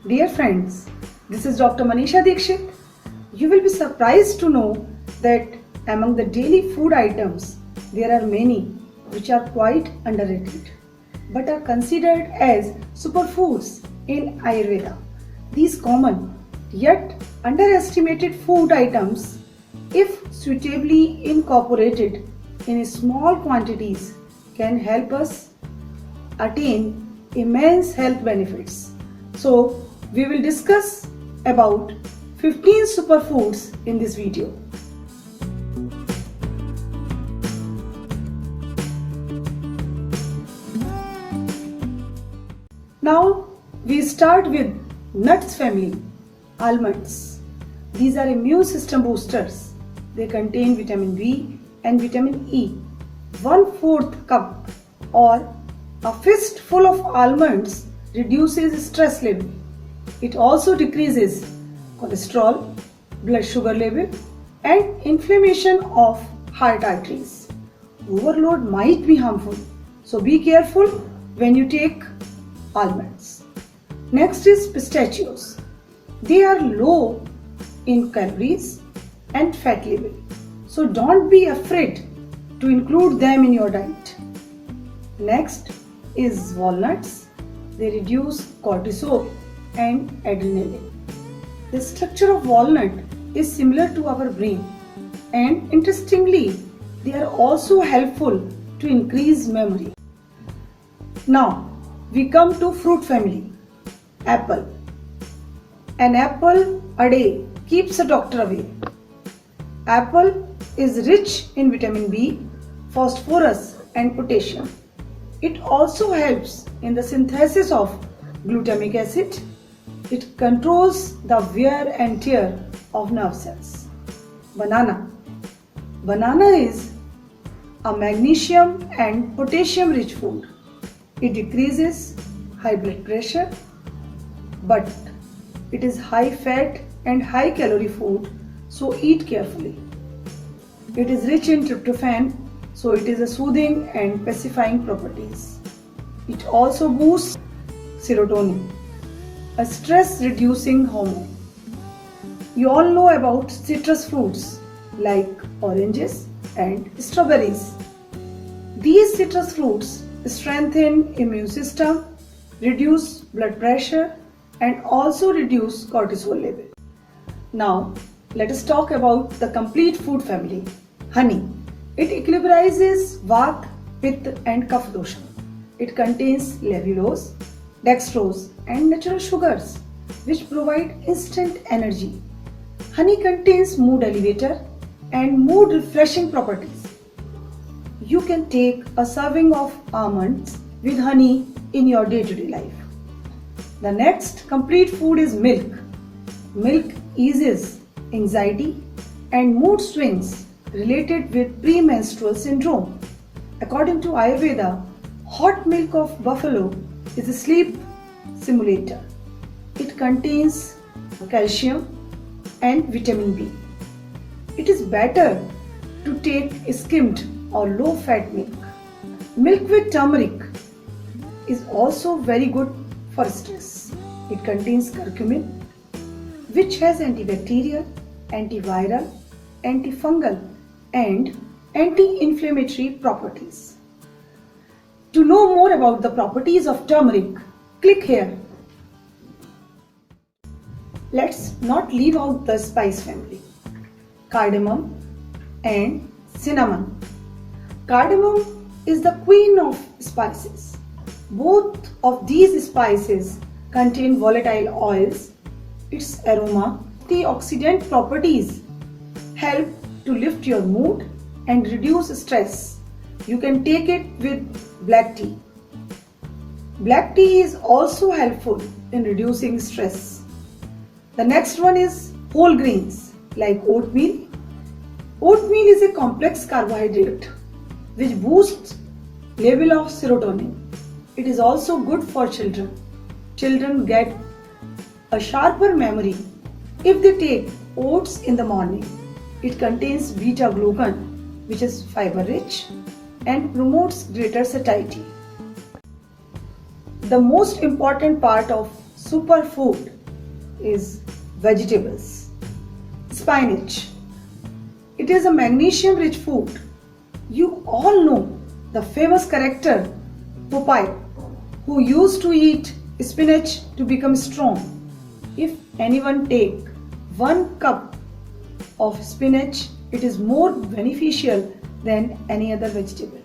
Dear friends, this is Dr. Manisha Dikshit. You will be surprised to know that among the daily food items, there are many which are quite underrated but are considered as superfoods in Ayurveda. These common yet underestimated food items, if suitably incorporated in small quantities, can help us attain immense health benefits. So, we will discuss about 15 superfoods in this video. Now, we start with nuts family, almonds. These are immune system boosters. They contain vitamin B and vitamin E. 1/4 cup or a fistful of almonds reduces stress level. It also decreases cholesterol, blood sugar level, and inflammation of heart arteries. Overload might be harmful, so be careful when you take almonds. Next is pistachios. They are low in calories and fat level, so don't be afraid to include them in your diet. Next is walnuts. They reduce cortisol and adrenaline. The structure of walnut is similar to our brain, and interestingly, they are also helpful to increase memory. Now, we come to fruit family. Apple. An apple a day keeps a doctor away. Apple is rich in vitamin B, phosphorus and potassium. It also helps in the synthesis of glutamic acid. It controls the wear and tear of nerve cells. Banana. Banana is a magnesium and potassium rich food. It decreases high blood pressure, but it is high fat and high calorie food, so eat carefully. It is rich in tryptophan, so it is a soothing and pacifying properties. It also boosts serotonin, a stress reducing hormone. You all know about citrus fruits like oranges and strawberries. These citrus fruits strengthen immune system, reduce blood pressure and also reduce cortisol level. Now, let us talk about the complete food family. Honey. It equilibrizes Vata, Pitta and Kapha dosha. It contains levulose, dextrose and natural sugars which provide instant energy. Honey contains mood elevator and mood refreshing properties. You can take a serving of almonds with honey in your day-to-day life. The next complete food is milk. Milk eases anxiety and mood swings related with premenstrual syndrome. According to Ayurveda, hot milk of buffalo is a sleep simulator. It contains calcium and vitamin B. It is better to take skimmed or low-fat milk. Milk with turmeric is also very good for stress. It contains curcumin, which has antibacterial, antiviral, antifungal, and anti-inflammatory properties. To know more about the properties of turmeric, click here. Let's not leave out the spice family. Cardamom and cinnamon. Cardamom is the queen of spices. Both of these spices contain volatile oils. Its aroma, antioxidant properties help to lift your mood and reduce stress. You can take it with black tea. Black tea is also helpful in reducing stress. The next one is whole grains like oatmeal. Oatmeal is a complex carbohydrate which boosts level of serotonin. It is also good for children. Children get a sharper memory if they take oats in the morning. It contains beta-glucan, which is fiber-rich and promotes greater satiety. The most important part of superfood is vegetables. Spinach. It is a magnesium-rich food. You all know the famous character Popeye, who used to eat spinach to become strong. If anyone take 1 cup of spinach, it is more beneficial than any other vegetable.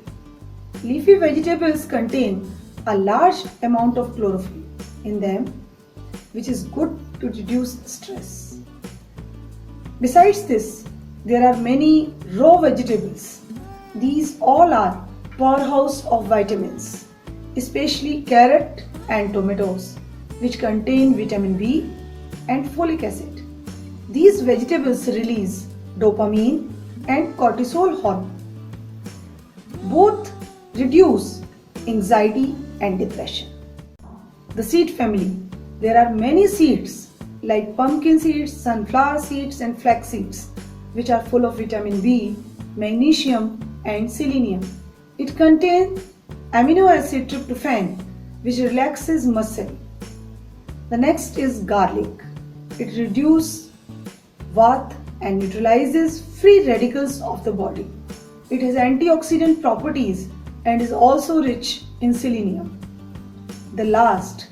Leafy vegetables contain a large amount of chlorophyll in them, which is good to reduce stress. Besides this, there are many raw vegetables. These all are powerhouse of vitamins, especially carrot and tomatoes, which contain vitamin B and folic acid. These vegetables release dopamine and cortisol hormone. Both reduce anxiety and depression. The seed family. There are many seeds like pumpkin seeds, sunflower seeds and flax seeds, which are full of vitamin B, magnesium and selenium. It contains amino acid tryptophan, which relaxes muscle. The next is garlic. It reduces Vata and neutralizes free radicals of the body. It has antioxidant properties and is also rich in selenium. The last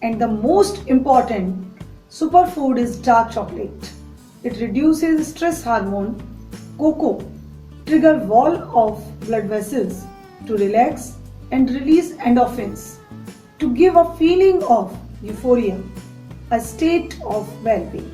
and the most important superfood is dark chocolate. It reduces stress hormone. Cocoa trigger wall of blood vessels to relax and release endorphins to give a feeling of euphoria, a state of well-being.